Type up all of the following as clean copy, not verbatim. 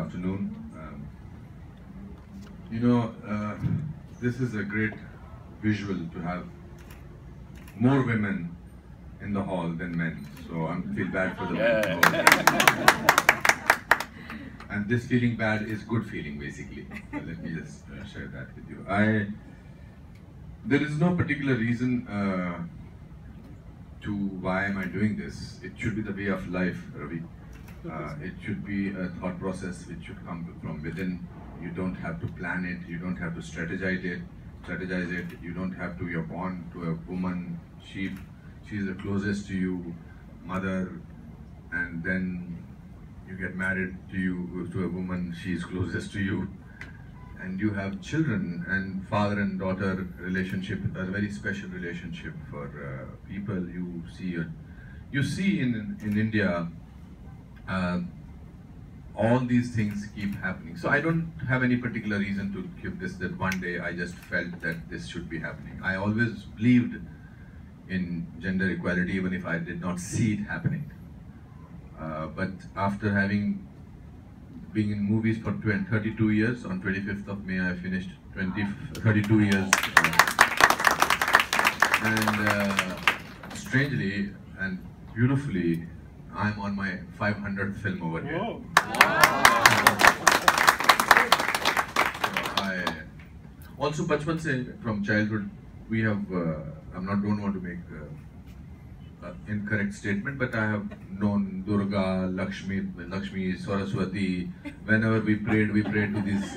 afternoon. This is a great visual to have more women in the hall than men. So I feel bad for the women. And this feeling bad is good feeling, basically. So let me just share that with you. There is no particular reason to why am I doing this. It should be the way of life, Ravi. It should be a thought process which should come from within. You don't have to plan it. You don't have to strategize it. You don't have to. You're born to a woman. She's the closest to you, mother, and then you get married to a woman. She's closest to you, and you have children. And father and daughter relationship is a very special relationship for people. You see in India. All these things keep happening. So I don't have any particular reason to give this, that one day I just felt that this should be happening. I always believed in gender equality even if I did not see it happening. But after being in movies for 32 years, on 25th of May I finished 32 years. And strangely and beautifully, I'm on my 500th film over here. Whoa. Also, bachpan se, from childhood, we have. Don't want to make an incorrect statement, but I have known Durga, Lakshmi, Saraswati. Whenever we prayed to these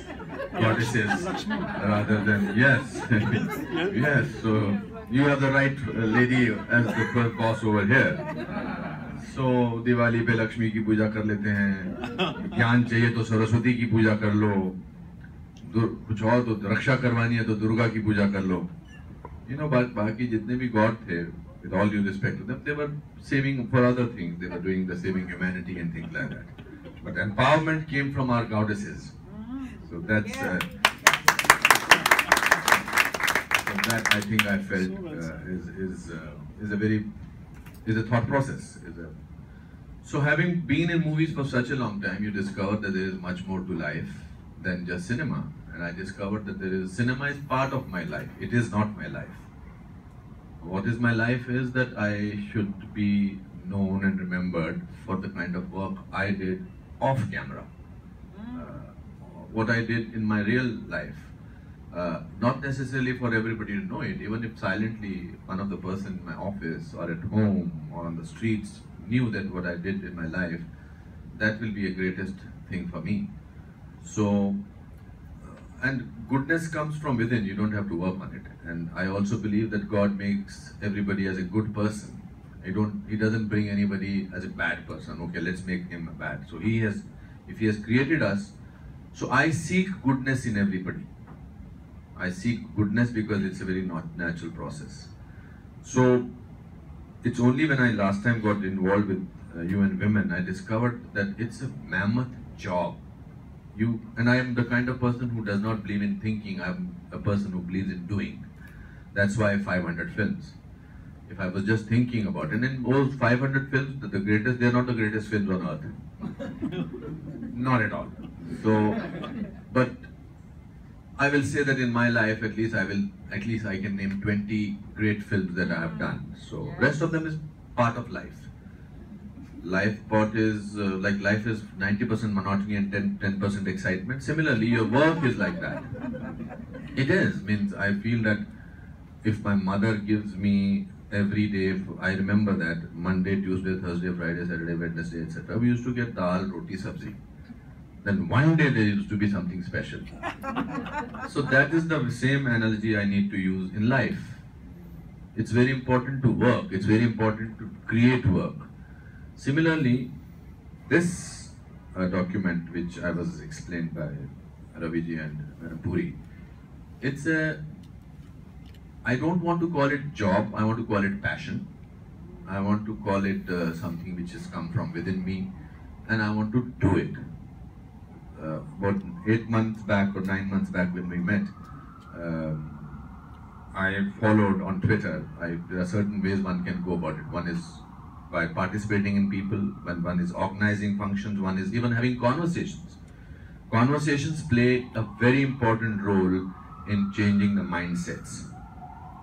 goddesses rather than yes, yes. So you are the right lady as the first boss over here. So Diwali पे लक्ष्मी की पूजा कर लेते हैं, ज्ञान चाहिए तो सरस्वती की पूजा कर लो, कुछ और तो रक्षा करवानी है तो दुर्गा की पूजा कर लो. बाकी जितने भी गॉड थे, with all due respect to them, they were saving for other things. They were doing the saving humanity and things like that. But empowerment came from our goddesses. So that's that I think I felt is a thought process. So having been in movies for such a long time, you discover that there is much more to life than just cinema. And I discovered that cinema is part of my life. It is not my life. What is my life is that I should be known and remembered for the kind of work I did off camera. What I did in my real life. Not necessarily for everybody to know it, even if silently one of the person in my office or at home or on the streets knew that what I did in my life, that will be a greatest thing for me. So, and goodness comes from within, you don't have to work on it. And I also believe that God makes everybody as a good person. He doesn't bring anybody as a bad person. Okay, let's make him bad. So if he has created us, so I seek goodness in everybody. I seek goodness because it's a very natural process. So it's only when I last time got involved with UN Women, I discovered that it's a mammoth job. And I am the kind of person who does not believe in thinking. I'm a person who believes in doing. That's why 500 films. If I was just thinking about it, and in those 500 films, they're not the greatest films on earth. Not at all. So, but I will say that in my life, at least I can name 20 great films that I have done. So rest of them is part of life. Life is 90% monotony and 10% excitement. Similarly, your work is like that. It is. Means I feel that if my mother gives me every day, I remember that Monday, Tuesday, Thursday, Friday, Saturday, Wednesday, etc. We used to get dal, roti, sabzi. Then one day there used to be something special. So that is the same analogy I need to use in life. It's very important to work. It's very important to create work. Similarly, this document which I was explained by Raviji and Madam Puri, I don't want to call it job, I want to call it passion. I want to call it something which has come from within me, and I want to do it. About 8 months back or 9 months back when we met, I followed on Twitter. There are certain ways one can go about it. One is by participating in people, when one is organizing functions, one is even having conversations. Conversations play a very important role in changing the mindsets.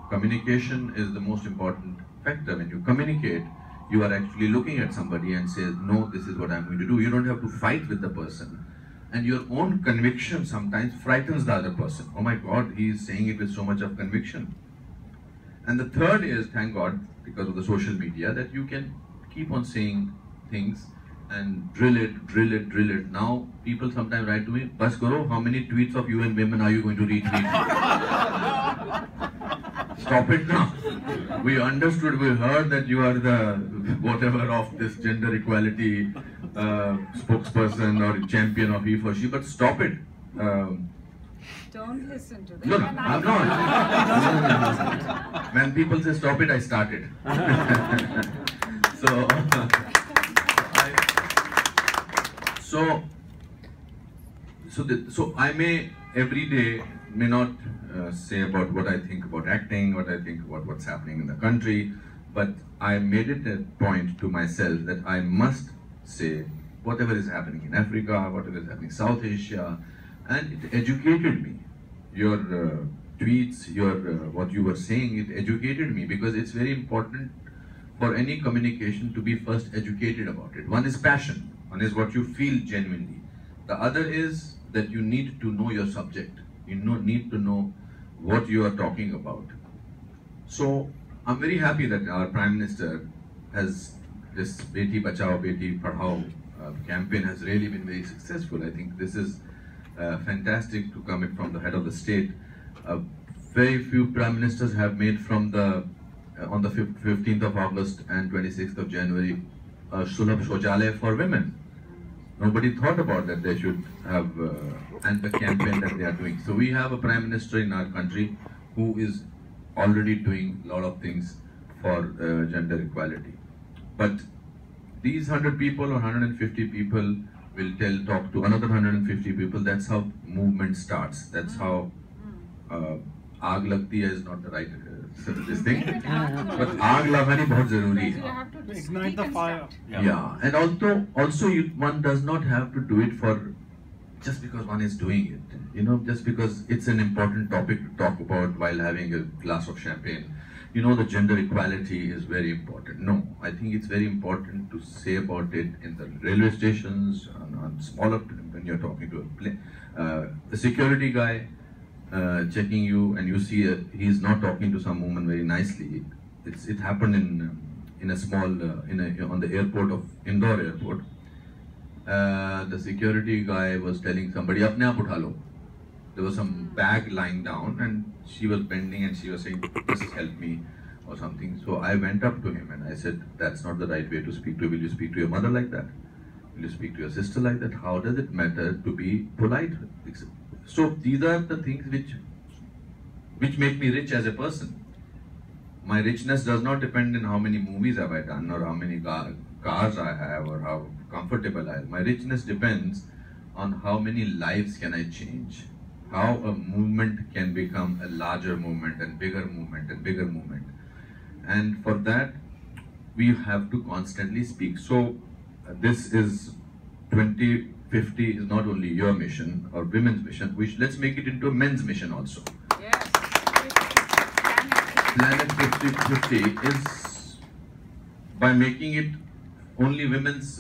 Communication is the most important factor. When you communicate, you are actually looking at somebody and say, no, this is what I'm going to do. You don't have to fight with the person. And your own conviction sometimes frightens the other person. Oh my God, he is saying it with so much of conviction. And the third is, thank God, because of the social media, that you can keep on saying things and drill it, drill it, drill it. Now, people sometimes write to me, Bas karo, how many tweets of UN women are you going to retweet? Stop it now. We understood, we heard that you are the whatever of this gender equality spokesperson or champion of he for she, but stop it. Don't listen to them. No, I'm not. When people say stop it, I start it. So I may every day may not say about what I think about acting, what I think about what's happening in the country, but I made it a point to myself that I must say whatever is happening in Africa, whatever is happening in South Asia, and it educated me. Your tweets, what you were saying, it educated me, because it's very important for any communication to be first educated about it. One is passion, one is what you feel genuinely. The other is that you need to know your subject. You need to know what you are talking about. So I'm very happy that our Prime Minister has this Beti Bachao, Beti Padhao campaign has really been very successful. I think this is fantastic to come from the head of the state. Very few Prime Ministers have made from the on the 15th of August and 26th of January Sulabh Shauchalaya for women. Nobody thought about that they should have, and the campaign that they are doing. So we have a Prime Minister in our country who is already doing a lot of things for gender equality. But these 100 people or 150 people will talk to another 150 people. That's how movement starts. That's how aag lagti hai is not the right this thing. But aag lagani bahut zaruri hai. You have to Ignite the fire. Yeah, and also one does not have to do it for just because one is doing it. You know, just because it's an important topic to talk about while having a glass of champagne. You know, the gender equality is very important. No, I think it's very important to say about it in the railway stations, on smaller, when you're talking to a plane. The security guy checking you, and you see he's not talking to some woman very nicely. It happened in a small on the airport of Indore airport. The security guy was telling somebody, "Apne aap utha lo." There was some bag lying down, and she was bending and she was saying, "Just help me," or something. So I went up to him and I said, "That's not the right way to speak to. Will you speak to your mother like that? Will you speak to your sister like that? How does it matter to be polite?" So these are the things which make me rich as a person. My richness does not depend on how many movies have I done, or how many cars I have, or how comfortable I am. My richness depends on how many lives can I change, how a movement can become a larger movement and bigger movement and bigger movement. And for that, we have to constantly speak. So this is 2050 is not only your mission or women's mission. Let's make it into a men's mission also. Yes. Planet 5050 is, by making it only women's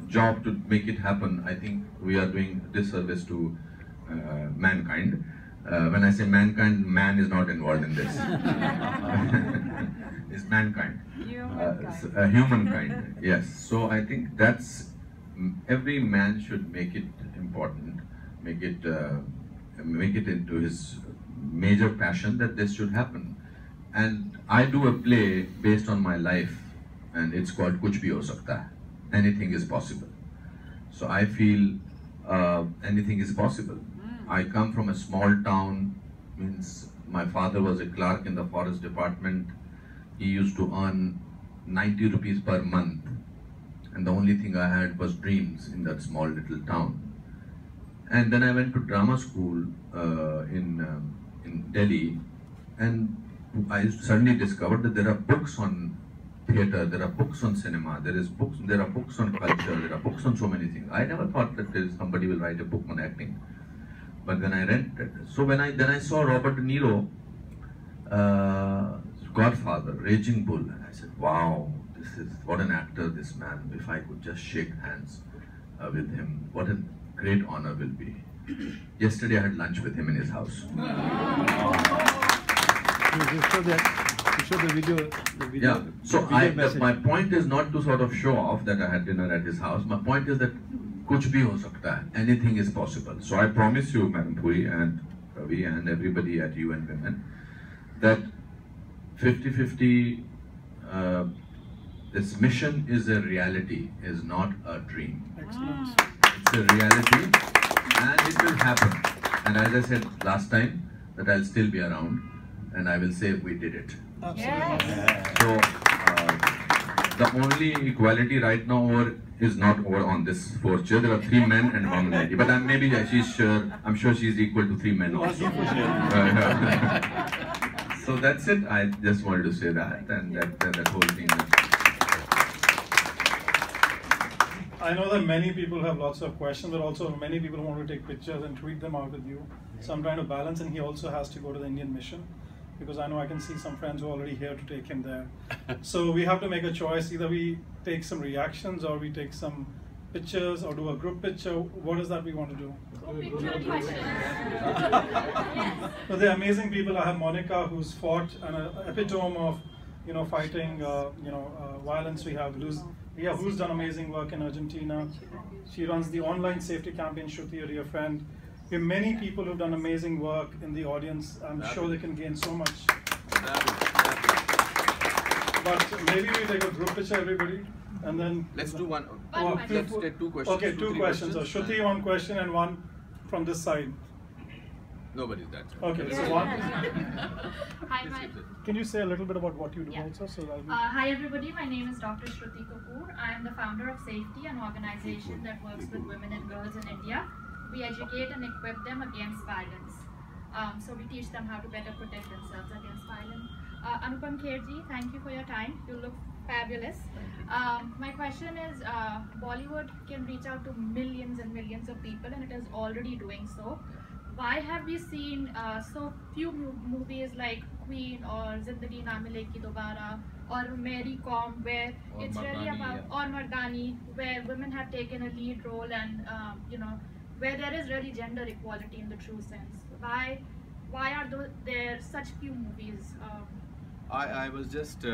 job to make it happen, I think we are doing disservice to mankind. When I say mankind, man is not involved in this. It's mankind. Humankind. Yes. So I think that's, every man should make it important, make it into his major passion that this should happen. And I do a play based on my life, and it's called Kuch Bhi Ho Sakta Hai. Anything is possible. So I feel anything is possible. I come from a small town, means my father was a clerk in the forest department. He used to earn 90 rupees per month, and the only thing I had was dreams in that small little town. And then I went to drama school in Delhi, and I suddenly discovered that there are books on theatre, there are books on cinema, there are books on culture, there are books on so many things. I never thought that somebody will write a book on acting. But then I read it. So then I saw Robert De Niro, Godfather, Raging Bull, and I said, wow, what an actor this man. If I could just shake hands with him, what a great honor will be. Yesterday I had lunch with him in his house. You show the video. Yeah. So my point is not to sort of show off that I had dinner at his house. My point is that kuch bhi ho sakta hai. Anything is possible. So I promise you, Madam Puri and Ravi and everybody at UN Women, that 50-50, this mission is a reality, is not a dream. Excellent. It's a reality and it will happen. And as I said last time, that I'll still be around and I will say we did it. Yes. So the only equality right now is not over on this fourth chair. There are 3 men and 1 lady. But I'm sure she's equal to 3 men also. So that's it. I just wanted to say that and that whole thing. I know that many people have lots of questions, but also many people want to take pictures and tweet them out with you. So I'm trying to balance, and he also has to go to the Indian mission, because I know I can see some friends who are already here to take him there. So we have to make a choice. Either we take some reactions or we take some pictures or do a group picture. What is that we want to do? So they're amazing people. I have Monica, who's fought an epitome of, fighting, violence. We have who's done amazing work in Argentina. She runs the online safety campaign, Shruti, a dear friend. We have many people who've done amazing work in the audience. I'm sure they can gain so much. But maybe we take a group picture, everybody, and then let's do one. Let's take 2 questions. Okay, 2 questions. So Shruti, 1 question and 1 from this side. Nobody's that. Okay, so 1. Hi, Can you say a little bit about what you do also? So that hi everybody, my name is Dr. Shruti Kapoor. I am the founder of Safety, an organization that works with women and girls in India. We educate and equip them against violence. So we teach them how to better protect themselves against violence. Anupam Kherji, thank you for your time. You look fabulous. My question is, Bollywood can reach out to millions and millions of people, and it is already doing so. Why have we seen so few movies like Queen or Zindagi Na Milegi Dobara or Mary Kom, where it's really about, or Mardani, where women have taken a lead role and where there is really gender equality in the true sense? Why are there such few movies? I was just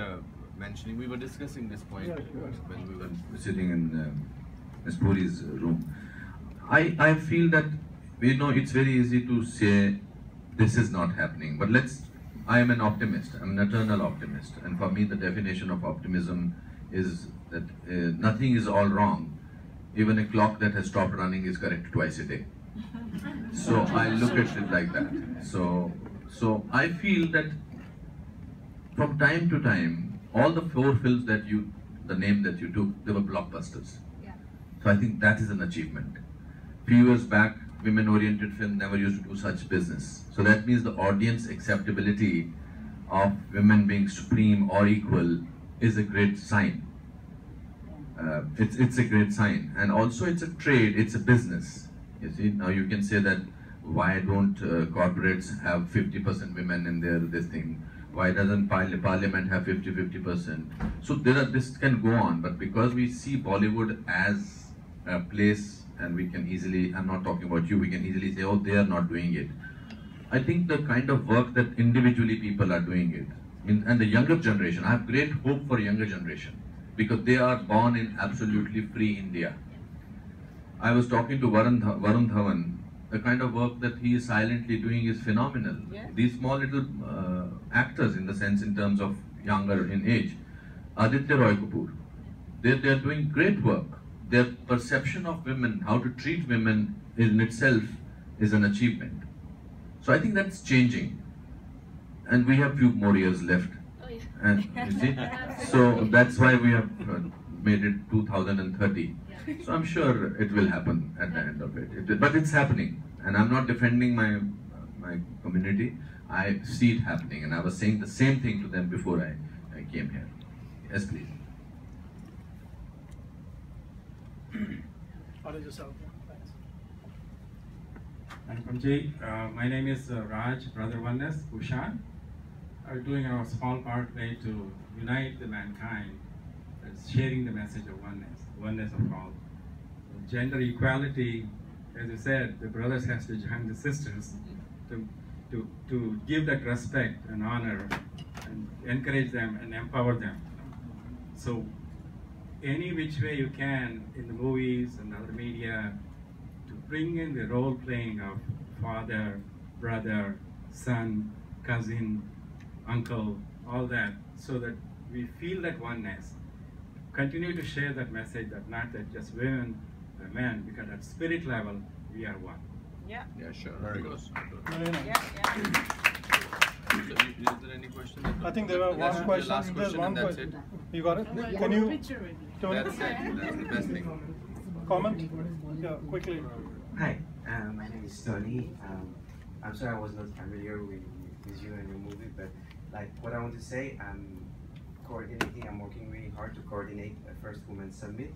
mentioning, we were discussing this point when we were sitting in Ms. Puri's room. I feel that it's very easy to say this is not happening, but I am an optimist. I'm an eternal optimist, and for me the definition of optimism is that nothing is all wrong. Even a clock that has stopped running is correct twice a day. So I look at it like that. So I feel that from time to time, all the 4 films the name that you took, they were blockbusters. Yeah. So I think that is an achievement. Few years back, women-oriented film never used to do such business. So that means the audience acceptability of women being supreme or equal is a great sign. It's a great sign, and also it's a trade, it's a business. You see, now you can say that why don't corporates have 50% women in this thing? Why doesn't Parliament have 50%? So this can go on, but because we see Bollywood as a place, and we can easily, I'm not talking about you, we can easily say, oh, they are not doing it. I think the kind of work that individually people are doing it, and the younger generation, I have great hope for younger generation, because they are born in absolutely free India. I was talking to Varun Dhawan. The kind of work that he is silently doing is phenomenal. Yeah. These small little actors, in the sense, in terms of younger in age, Aditya Roy Kapoor, they are doing great work. Their perception of women, how to treat women in itself is an achievement. So I think that's changing. And we have few more years left. Oh, yeah. And you see? So that's why we have made it 2030. Yeah. So I'm sure it will happen at the end of it. But it's happening. And I'm not defending my community. I see it happening. And I was saying the same thing to them before I came here. Yes, please. yourself. Thanks. Anupamji, my name is Raj, Brother Oneness, Bhushan. Are doing our small part way to unite the mankind, sharing the message of oneness of all. Gender equality, as you said, the brothers has to join the sisters to give that respect and honor and encourage them and empower them. So any which way you can in the movies and other media to bring in the role playing of father, brother, son, cousin, uncle, all that, so that we feel that oneness. Continue to share that message that not that just women and men, because at spirit level, we are one. Yeah. Yeah, sure. Very good. Very nice. Yeah. So, is there any question? I think there were one question. Last There's question one and that's question. it. You got it? Can you, Tony, That's it. That's the best thing. comment? Yeah, quickly. Hi, my name is Tony. I'm sorry I was not familiar with you and your movie, but like what I want to say, I'm working really hard to coordinate a First Women's Summit,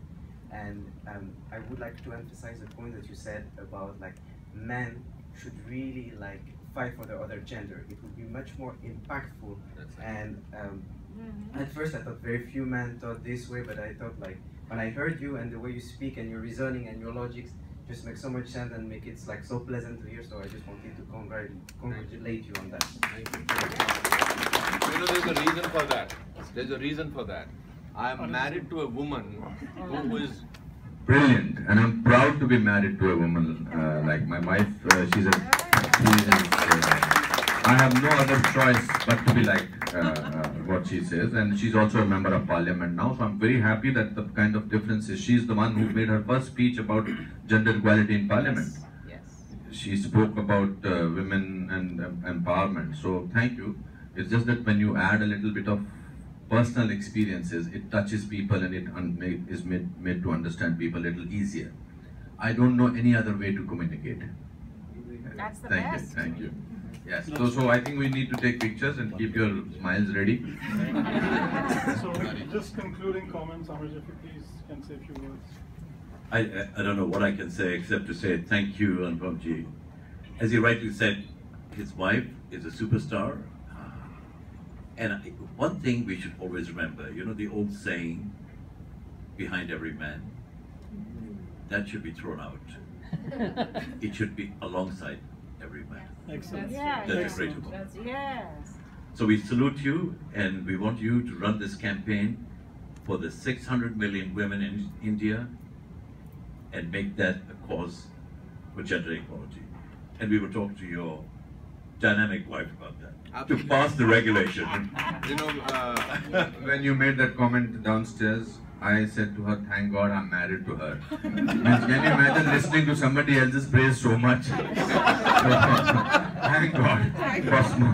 and I would like to emphasize the point that you said about like men should really like fight for the other gender. It would be much more impactful. And at first I thought very few men thought this way, but I thought like when I heard you and the way you speak and your reasoning and your logics just make so much sense and make it like so pleasant to hear. So I just wanted to congratulate you on that. Thank you. You know, there's a reason for that. There's a reason for that. I'm married to a woman who is Brilliant, and I'm proud to be married to a woman like my wife. I have no other choice but to be like what she says, and she's also a member of parliament now, so I'm very happy that the kind of difference is she's the one who made her first speech about gender equality in parliament. Yes. She spoke about women and empowerment, so thank you. It's just that when you add a little bit of personal experiences, it touches people and it is made to understand people a little easier. I don't know any other way to communicate. That's the Thank best. you, thank you. Yes, so I think we need to take pictures and keep your smiles ready. So, just concluding comments, Amarj, if you please can say a few words. I don't know what I can say except to say thank you, Anupamji. As he rightly said, his wife is a superstar. And one thing we should always remember, you know the old saying, behind every man, that should be thrown out. It should be alongside every man. Excellent. Yeah, That's a yeah. great one. Yes. So we salute you, and we want you to run this campaign for the 600 million women in India and make that a cause for gender equality. And we will talk to your dynamic wife about that, Absolutely. to pass the regulation. You know, When you made that comment downstairs, I said to her, thank God I'm married to her. Can you imagine listening to somebody else's praise so much? Thank God. Cosmo.